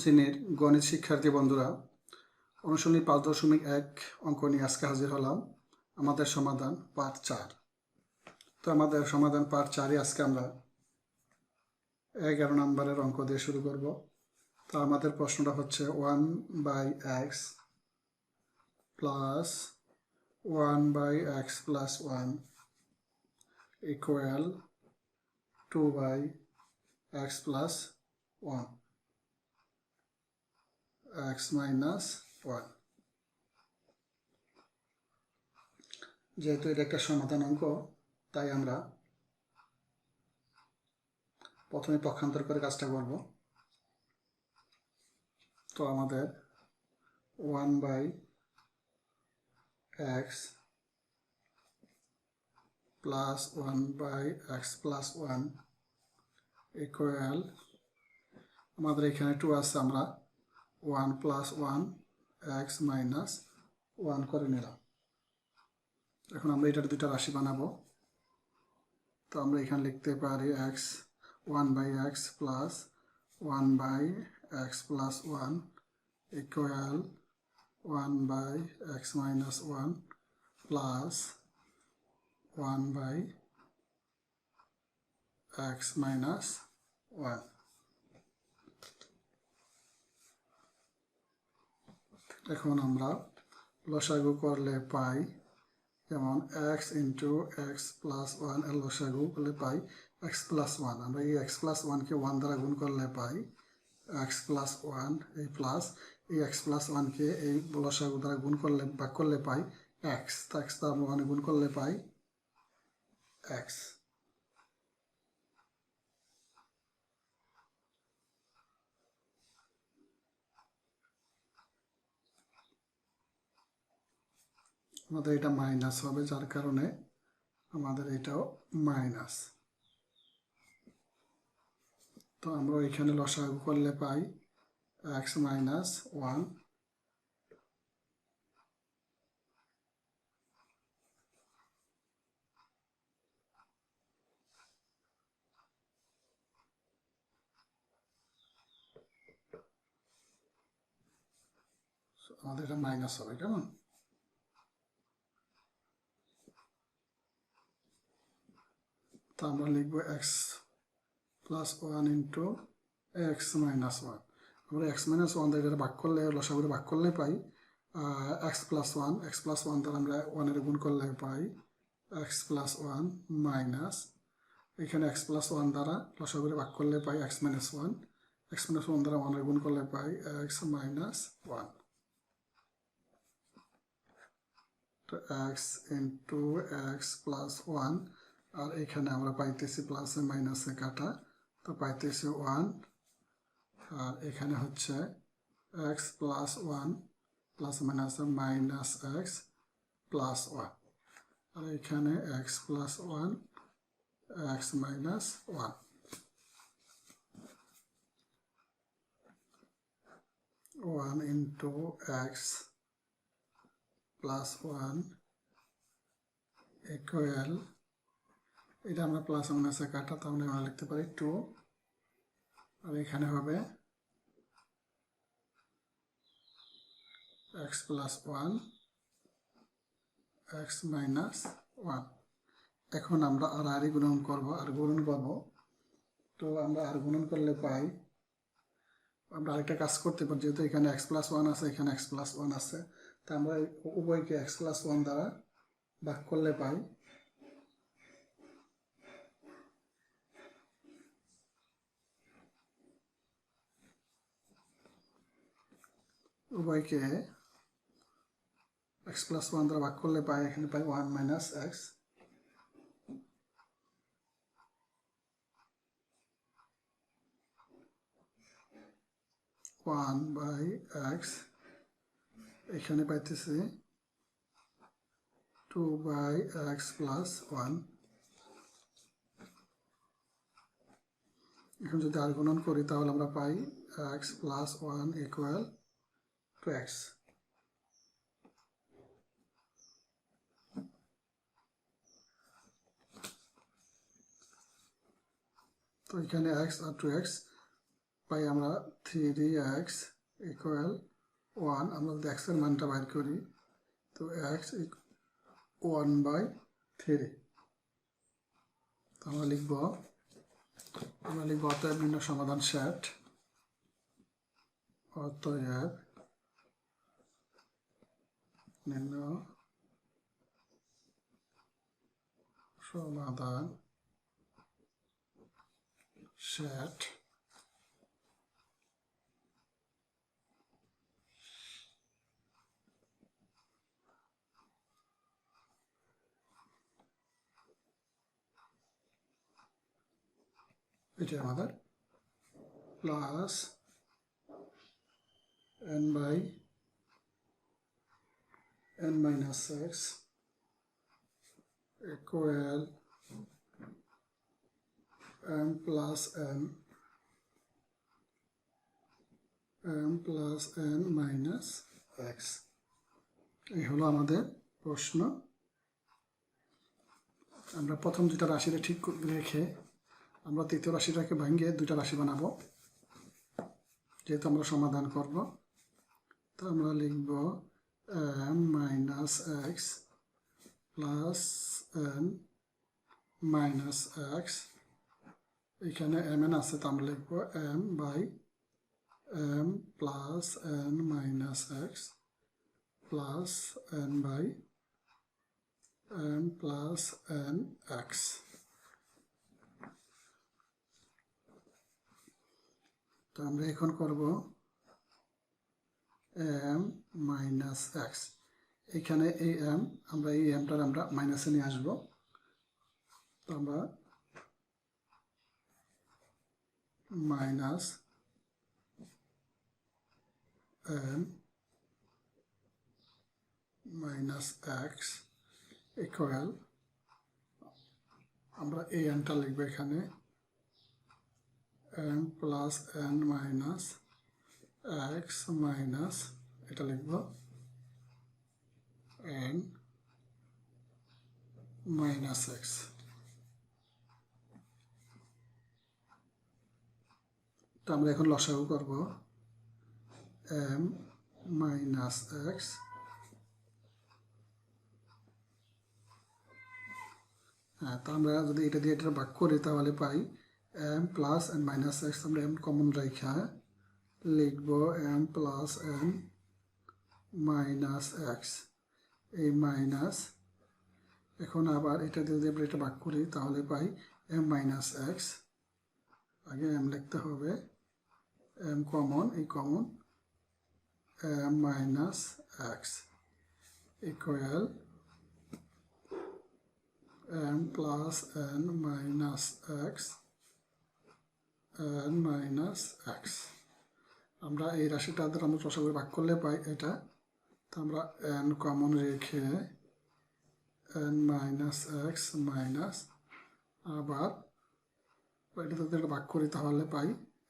শ্রেণীর গণিত শিক্ষার্থী বন্ধুরা, অনুশীলনী 5.1 অঙ্ক নিয়ে আজকে হাজির হলাম। আমাদের সমাধান পার্ট 4। তো আমাদের সমাধান পার্ট 4-এ আজকে আমরা 11 নম্বরের অঙ্ক দিয়ে শুরু করব। তো আমাদের প্রশ্নটা হচ্ছে 1/x plus 1/x plus 1 equal 2/x plus 1 x minus 1। যেহেতু এটা একটা সমাধান অঙ্ক, তাই আমরা প্রথমে পক্ষান্তর করে কাজটা করব। তো আমাদের 1/x plus 1/x plus 1 equal, আমাদের এখানে 2 আছে, আমরা 1 plus 1 x minus 1 করে নিলাম। এখন আমরা এটার দুইটা রাশি বানাবো। তো আমরা এখানে লিখতে পারি x 1/x plus 1/x plus 1 equal 1/x minus 1 plus 1/x minus 1। এখন আমরা লসাগু করলে পাই, যেমন x into x plus 1 এর লসাগু করলে পাই x plus 1। আমরা এই x plus 1-কে 1 দ্বারা গুণ করলে পাই x plus 1, এই প্লাস এই x plus 1-কে এই লসাগু দ্বারা গুণ করলে ভাগ করলে পাই x। তো x দ্বারা আমরা 1 গুণ করলে পাই x। আমাদের এটা মাইনাস হবে, যার কারণে আমাদের এটাও মাইনাস। তো আমরা এখানে লসাগু করলে পাই x minus 1 আমাদের এটা মাইনাস হবে, কেমন? তো আমরা লিখবো x plus 1 into x minus 1। আমরা x minus 1 দ্বারা ভাগ করলে, লসাগুরে ভাগ করলে পাই x plus 1। x plus 1 দ্বারা আমরা 1-এর গুণ করলে পাই x plus 1 মাইনাস, এখানে x plus 1 দ্বারা লসাগুরে ভাগ করলে পাই x minus 1। x minus 1 দ্বারা 1-এর গুণ করলে পাই x minus 1। তো x into x plus 1, আর এখানে আমরা পাইতেছি প্লাসে মাইনাসে কাটা, তো পাইতেছি 1। আর এখানে হচ্ছে x plus 1 প্লাস মাইনাসে মাইনাস x plus 1, আর এখানে x plus 1 x minus 1। 1 into x plus 1 equal, এটা আমরা প্লাস মাইনাসে কাটা, তাহলে আমরা লিখতে পারি 2। আর এখানে হবে x plus 1 x minus 1। এখন আমরা আর গুণন করব, তো আমরা আর গুণন করলে পাই, আমরা আরেকটা কাজ করতে পারি, যেহেতু এখানে x plus 1 আছে, এখানে x plus 1 আছে, তা আমরা উভয়কে x plus 1 দ্বারা ভাগ করলে পাই উভয়কে x plus 1 দ্বারা ভাগ করলে পাই, এখানে পাই 1 minus x। One by x, এখানে পাইতেছি 2/x plus 1। এখন যদি আর গুণন করি, তাহলে আমরা পাই x plus 1 equal to x। তো এখানে x আর 2x পাই আমরা 3x ইকুয়াল 1। আমরা যদি x এর মানটা বাইর করি তো x 1/3। তো আমরা লিখব অতএব নির্ণয় সমাধান সেট। অতএব নির্ণয় সমাধান সেট এটা আমাদের plus n minus x equal m plus n minus x। এই হলো আমাদের প্রশ্ন। আমরা প্রথম দুটা রাশিটা ঠিক রেখে আমরা তৃতীয় রাশিটাকে ভাঙিয়ে দুইটা রাশি বানাবো, যেহেতু আমরা সমাধান করব। তো আমরা লিখব m minus x plus n minus x। এখানে mn আছে, তো আমরা লিখব m by m plus n minus x plus n by m plus n x। তো আমরা এখন করব m minus x। এখানে এই m আমরা এই mটার আমরা মাইনাসে নিয়ে আসব। তো আমরা minus m minus x equal আমরা এই nটা লিখব এখানে m plus n minus x minus এটা লিখব n minus x। তো আমরা এখন লসাগু করব m minus x তো আমরা যদি এটা দিয়ে এটা ভাগ করি তাহলে পাই m plus n minus x। আমরা m কমন রাখা লিখব m plus n minus x। এই মাইনাস এখন আবার এটা দিয়ে যদি আমরা এটা ভাগ করি তাহলে পাই m minus x। আগে m লিখতে হবে, m কমন, এই common m minus x equal m plus n minus x n minus x। আমরা এই রাশিটা দ্বারা আমরা লসাগু ভাগ করলে পাই এটা। তো আমরা n কমন রেখে n minus x মাইনাস আবার এটা যদি ভাগ করি তাহলে পাই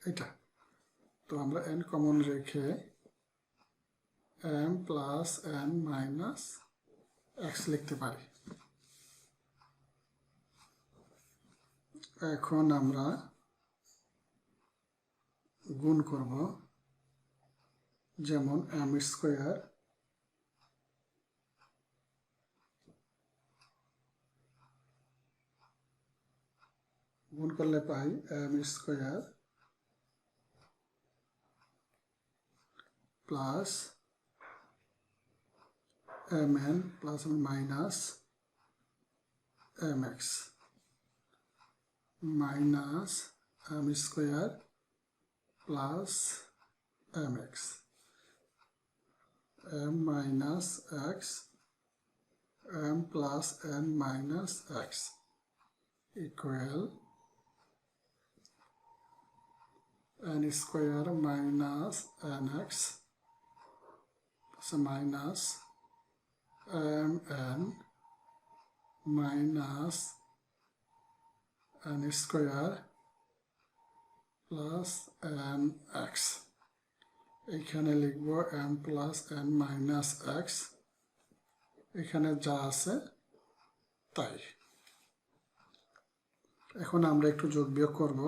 এটা। তো আমরা n কমন রেখে m plus n minus x লিখতে পারি। এখন আমরা গুণ করব, যেমন m স্কয়ার গুণ করলে পাই m square plus mn plus minus mx minus m square plus mx m minus x m plus n minus x equal n square minus nx plus minus mn minus n square plus nx। এখানে লিখব m plus n minus x, এখানে যা আছে তাই। এখন আমরা একটু যোগ বিয়োগ করব।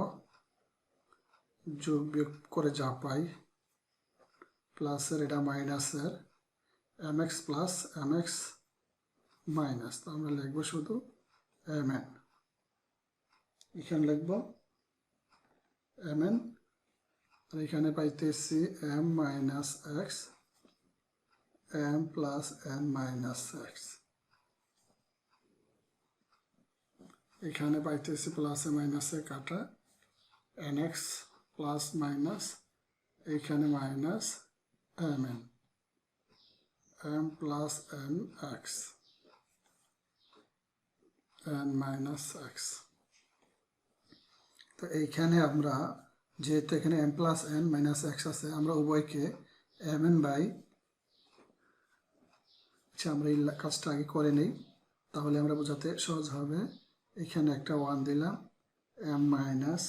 যোগ বিয়োগ করে যা পাই প্লাসের এটা মাইনাসের mx প্লাস mx মাইনাস, তো আমরা লিখব শুধু mn, এখানে লিখব mn, আর এখানে পাইতেছি m minus x m plus n minus x, এখানে পাইতেছি প্লাসে মাইনাসে কাটা nx প্লাস মাইনাস, এইখানে minus mn m plus nx n minus x। তো এইখানে আমরা যেহেতু এখানে m plus n minus x আছে, আমরা উভয়কে mn বাই, আচ্ছা আমরা এই কাজটা আগে করে নেই তাহলে আমরা বোঝাতে সহজ হবে। এখানে একটা 1 দিলাম, m minus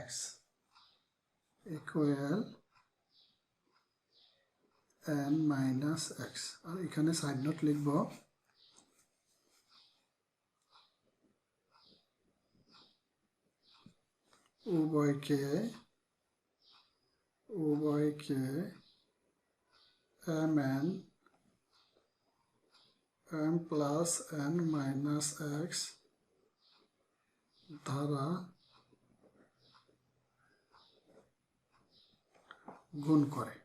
x equal n minus x, আর এখানে সাইড নোট লিখব উভয়কে mn m plus n minus x দ্বারা গুণ করে।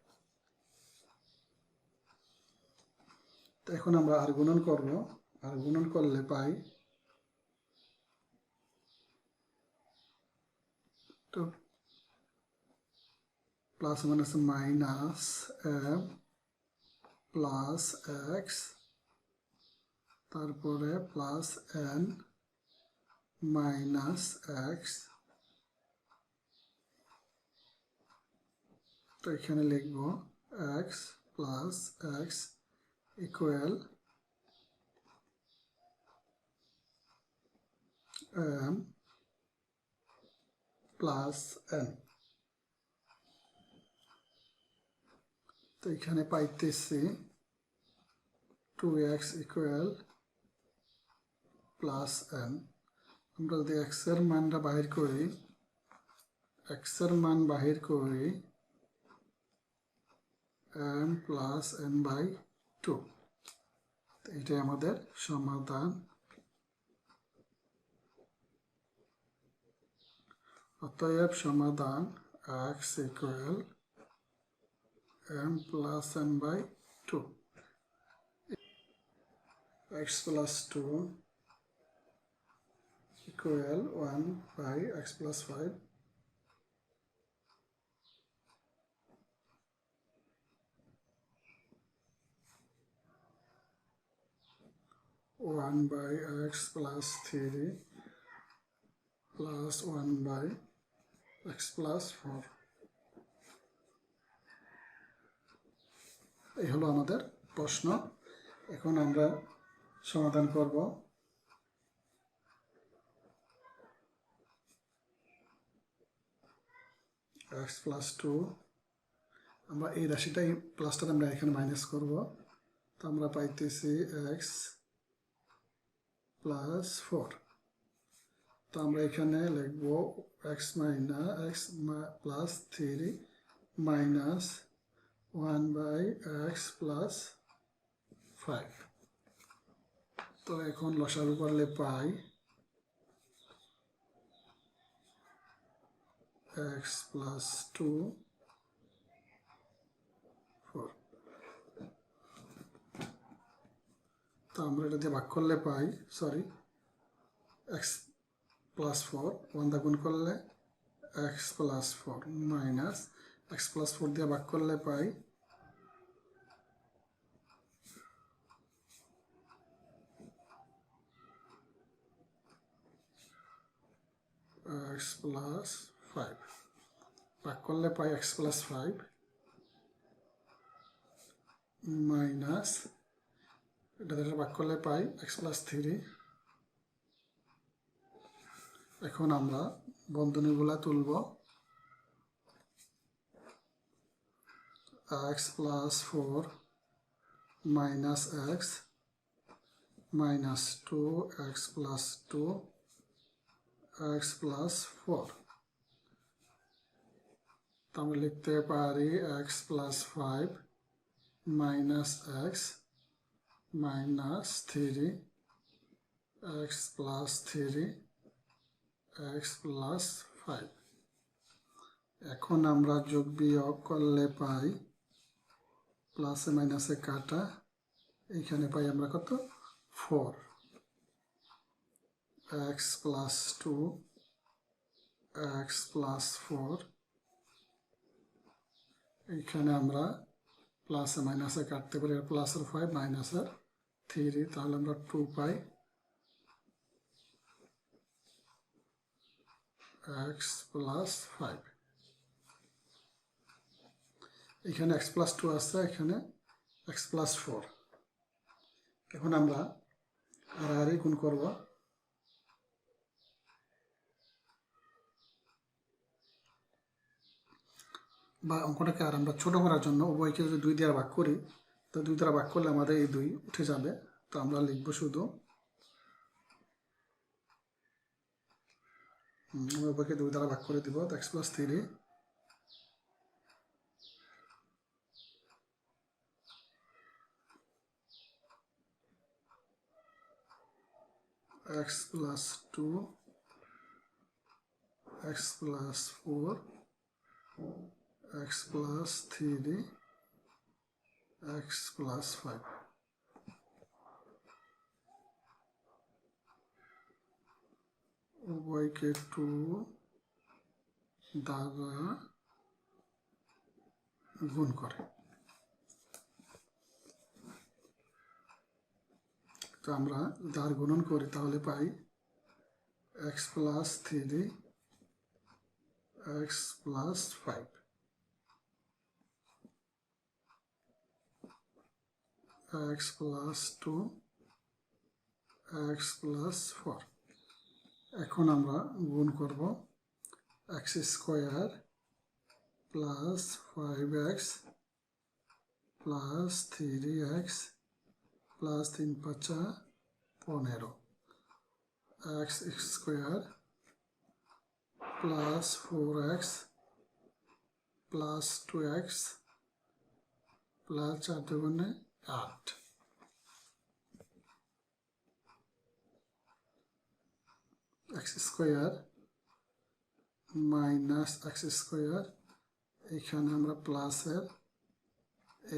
তো এখন আমরা আর গুণন করব, আর গুণন করলে পাই তো plus minus minus m plus x তারপরে প্লাস n মাইনাস x, তো এখানে লিখব x plus x equal m plus n, তো এখানে পাইতেছি 2x ইকুয়াল প্লাস n। আমরা যদি x এর মানটা বাহির করি, x এর মান বাহির করি m প্লাস n বাই 2, এটাই আমাদের সমাধান। অতএব সমাধান x equal m plus n by 2, x plus 2 equal 1 by x plus 5, one by x plus 3 plus 1 by x plus 4, এই হলো আমাদের প্রশ্ন। এখন আমরা সমাধান করব। x plus 2, আমরা এই রাশিটাই প্লাসটা আমরা এখানে মাইনাস করব, তো আমরা পাইতেছি x প্লাস 4, তো আমরা এখানে লিখব x minus x plus 3 minus 1 by x plus 5, তো এখন লসাগু করলে পাই x plus 2 4, তো আমরা এটা দিয়ে ভাগ করলে পাই x plus 4 1 দা গুণ করলে x plus 4 minus x plus 4 দিয়ে ভাগ করলে পাই x plus 5, ভাগ করলে পাই x plus 5 মাইনাস এটা ভাগ করলে পাই x plus 3। এখন আমরা বন্ধনীগুলা তুলব, x plus 4 minus x minus 2x plus 2 x plus 4, তো আমরা লিখতে পারি x plus 5 minus x minus 3 x plus 3 x plus 5। এখন আমরা যোগ বিয়োগ করলে পাই প্লাসে মাইনাসে কাটা, এইখানে পাই আমরা কত 4 এক্স প্লাস 2 এক্স প্লাস 4। এইখানে আমরা প্লাসে মাইনাসে কাটতে পারি, প্লাসের 5 মাইনাসের 3, তাহলে আমরা 2 পাই এক্স প্লাস 5। এখানে এক্স প্লাস 2 আছে, এখানে এক্স প্লাস 4। এখন আমরা আড়াআড়ি গুণ করব, বা অঙ্কটাকে আর আমরা ছোট করার জন্য উভয়কে যদি 2 দ্বারা ভাগ করি, তো 2 দ্বারা ভাগ করলে আমাদের এই 2 উঠে যাবে। তো আমরা লিখব শুধু উভয়কে 2 দ্বারা ভাগ করে দিব, x plus 3 x plus 2 x plus 4 x plus 3 x plus 5। উভয়কে 2 দ্বারা গুণ করে। তো আমরা দ্বার গুণন করি, তাহলে পাই x plus 3 x plus 5 x plus 2 x plus 4। এখন আমরা গুণ করব x square plus 5x plus 3x plus 3 5 15 x square plus 4x plus 2x plus 4 দুগুণে 8 x square minus x square, এখানে আমরা প্লাসের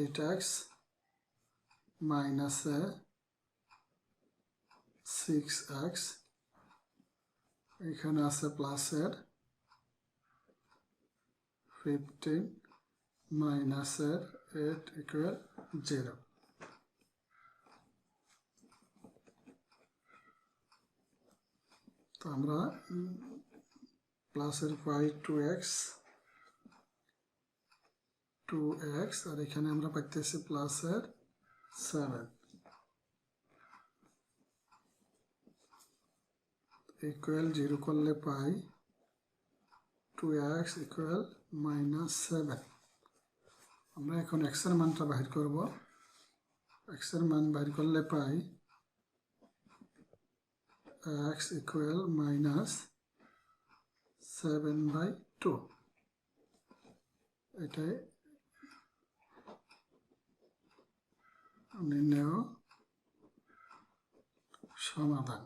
8x মাইনাসে 6x, এখানে আছে প্লাসের 15 মাইনাসের 8 ইকুয়াল 0। তো আমরা প্লাসের পাই 2x আর এখানে আমরা পাইতেছি প্লাসের 7 ইকুয়াল 0 করলে পাই 2x ইকুয়াল মাইনাস 7। আমরা এখন x এর মানটা বাহির করব, x এর মান বাহির করলে পাই x ইকুয়াল মাইনাস 7/2। এটাই নির্ণয় সমাধান।